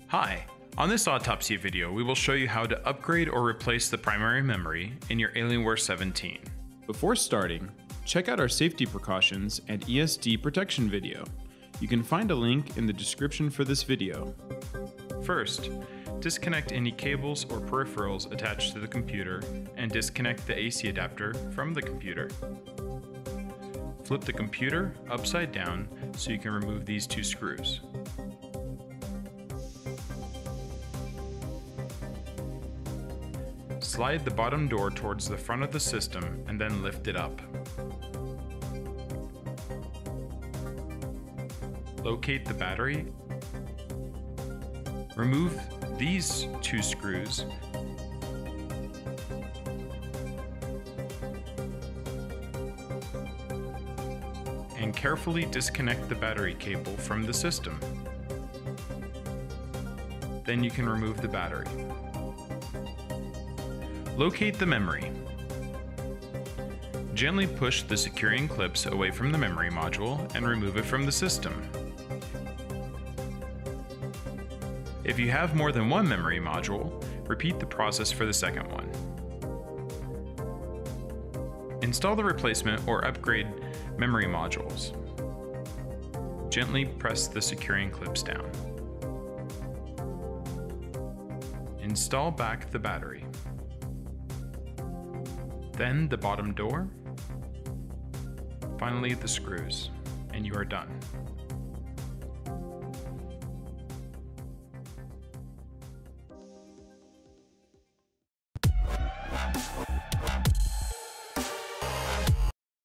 Hi! On this autopsy video, we will show you how to upgrade or replace the primary memory in your Alienware 17. Before starting, check out our safety precautions and ESD protection video. You can find a link in the description for this video. First, disconnect any cables or peripherals attached to the computer and disconnect the AC adapter from the computer. Flip the computer upside down so you can remove these two screws. Slide the bottom door towards the front of the system and then lift it up. Locate the battery. Remove these two screws and carefully disconnect the battery cable from the system. Then you can remove the battery. Locate the memory. Gently push the securing clips away from the memory module and remove it from the system. If you have more than one memory module, repeat the process for the second one. Install the replacement or upgrade memory modules. Gently press the securing clips down. Install back the battery. Then the bottom door. Finally the screws, and you are done.